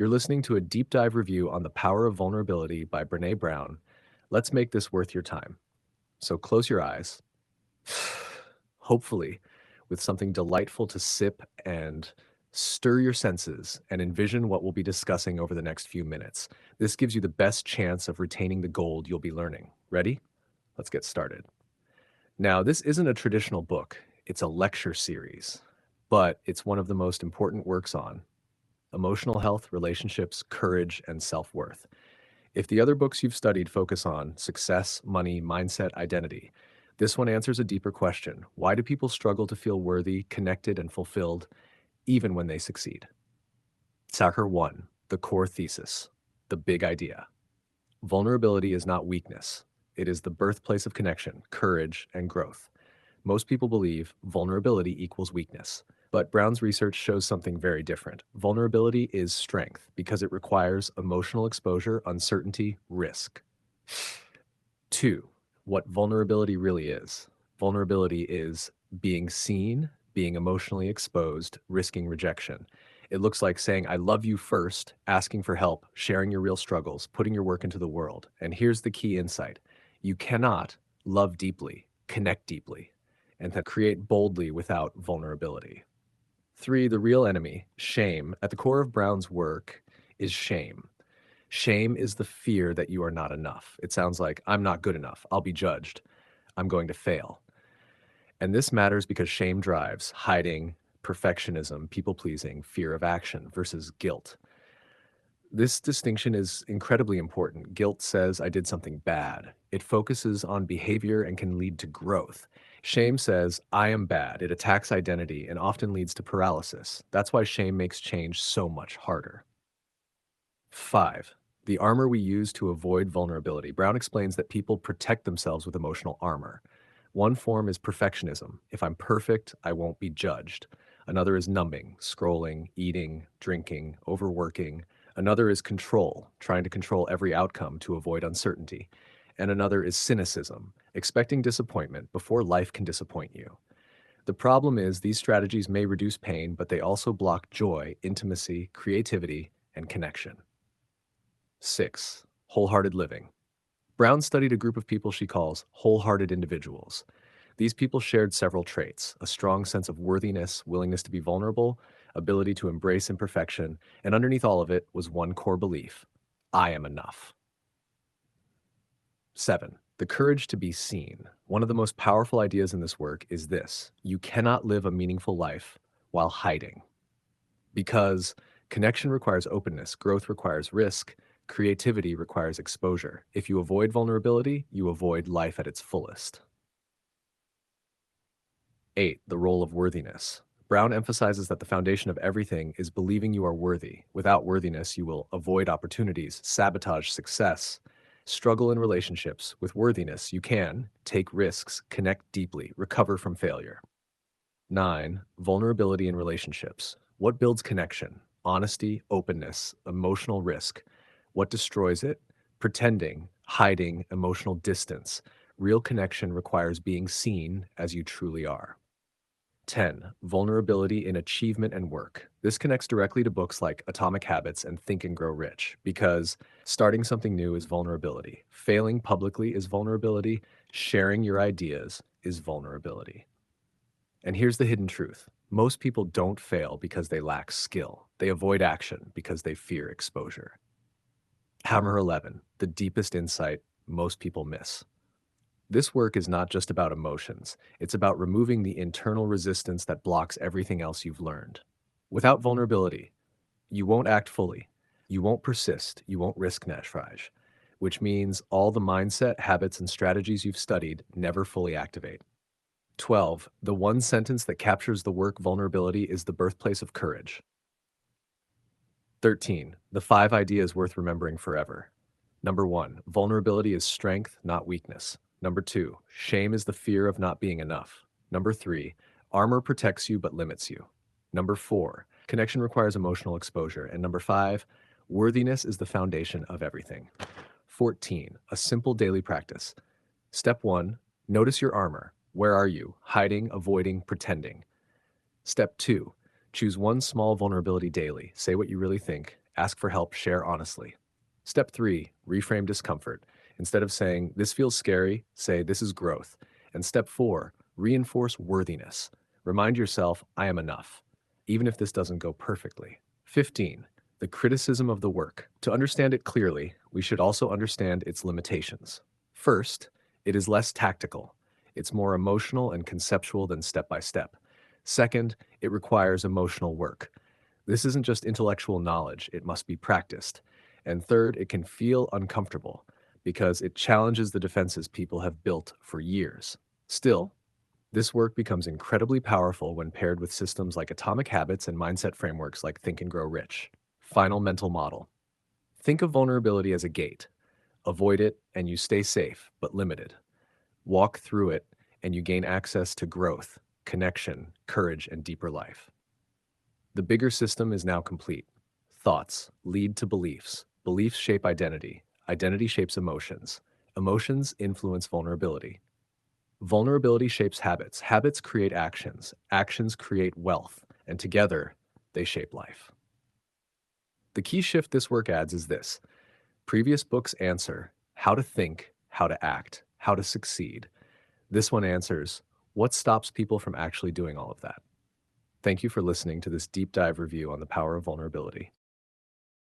You're listening to a deep dive review on the power of vulnerability by Brené Brown. Let's make this worth your time. So close your eyes, hopefully, with something delightful to sip and stir your senses and envision what we'll be discussing over the next few minutes. This gives you the best chance of retaining the gold you'll be learning. Ready? Let's get started. Now, this isn't a traditional book, it's a lecture series, but it's one of the most important works on emotional health, relationships, courage, and self worth. If the other books you've studied focus on success, money, mindset, identity, this one answers a deeper question. Why do people struggle to feel worthy, connected, and fulfilled even when they succeed? Chapter 1, the core thesis, the big idea. Vulnerability is not weakness. It is the birthplace of connection, courage, and growth. Most people believe vulnerability equals weakness, but Brown's research shows something very different. Vulnerability is strength because it requires emotional exposure, uncertainty, risk. 2. What vulnerability really is. Vulnerability is being seen, being emotionally exposed, risking rejection. It looks like saying, I love you first, asking for help, sharing your real struggles, putting your work into the world. And here's the key insight. You cannot love deeply, connect deeply, and then create boldly without vulnerability. 3. The real enemy, shame. At the core of Brown's work is shame. Shame is the fear that you are not enough. It sounds like, I'm not good enough. I'll be judged. I'm going to fail. And this matters because shame drives hiding, perfectionism, people pleasing, fear of action versus guilt. This distinction is incredibly important. Guilt says I did something bad. It focuses on behavior and can lead to growth. Shame says I am bad. It attacks identity and often leads to paralysis. That's why shame makes change so much harder. 5. The armor we use to avoid vulnerability. Brown explains that people protect themselves with emotional armor. One form is perfectionism. If I'm perfect, I won't be judged. Another is numbing, scrolling, eating, drinking, overworking. Another is control, trying to control every outcome to avoid uncertainty. And another is cynicism, expecting disappointment before life can disappoint you. The problem is these strategies may reduce pain, but they also block joy, intimacy, creativity, and connection. 6. Wholehearted living. Brown studied a group of people she calls wholehearted individuals. These people shared several traits: a strong sense of worthiness, willingness to be vulnerable, ability to embrace imperfection, and underneath all of it was one core belief: I am enough. 7. The courage to be seen. One of the most powerful ideas in this work is this: you cannot live a meaningful life while hiding. Because connection requires openness, growth requires risk, creativity requires exposure. If you avoid vulnerability, you avoid life at its fullest. 8. The role of worthiness. Brown emphasizes that the foundation of everything is believing you are worthy. Without worthiness, you will avoid opportunities, sabotage success, struggle in relationships. With worthiness, you can take risks, connect deeply, recover from failure. 9. Vulnerability in relationships. What builds connection? Honesty, openness, emotional risk. What destroys it? Pretending, hiding, emotional distance. Real connection requires being seen as you truly are. 10. Vulnerability in achievement and work. This connects directly to books like Atomic Habits and Think and Grow Rich, because starting something new is vulnerability. Failing publicly is vulnerability. Sharing your ideas is vulnerability. And here's the hidden truth. Most people don't fail because they lack skill. They avoid action because they fear exposure. Hammer 11, the deepest insight most people miss. This work is not just about emotions. It's about removing the internal resistance that blocks everything else you've learned. Without vulnerability, you won't act fully. You won't persist. You won't risk naufrage, which means all the mindset, habits, and strategies you've studied never fully activate. 12. The one sentence that captures the work vulnerability is the birthplace of courage. 13. The 5 ideas worth remembering forever. Number 1. Vulnerability is strength, not weakness. Number 2. Shame is the fear of not being enough. Number 3. Armor protects you but limits you. Number 4. Connection requires emotional exposure. And number 5. Worthiness is the foundation of everything. 14. A simple daily practice. Step 1. Notice your armor. Where are you? Hiding, avoiding, pretending. Step 2. Choose one small vulnerability daily. Say what you really think. Ask for help, share honestly. Step 3, reframe discomfort. Instead of saying, this feels scary, say, this is growth. And step 4, reinforce worthiness. Remind yourself, I am enough, even if this doesn't go perfectly. 15, the criticism of the work. To understand it clearly, we should also understand its limitations. First, it is less tactical. It's more emotional and conceptual than step by step. Second, it requires emotional work. This isn't just intellectual knowledge, it must be practiced. And third, it can feel uncomfortable because it challenges the defenses people have built for years. Still, this work becomes incredibly powerful when paired with systems like atomic habits and mindset frameworks like Think and Grow Rich. Final mental model. Think of vulnerability as a gate. Avoid it and you stay safe, but limited. Walk through it and you gain access to growth, connection, courage, and deeper life. The bigger system is now complete. Thoughts lead to beliefs. Beliefs shape identity. Identity shapes emotions. Emotions influence vulnerability. Vulnerability shapes habits. Habits create actions. Actions create wealth. And together, they shape life. The key shift this work adds is this. Previous books answer how to think, how to act, how to succeed. This one answers what stops people from actually doing all of that. Thank you for listening to this deep dive review on the power of vulnerability.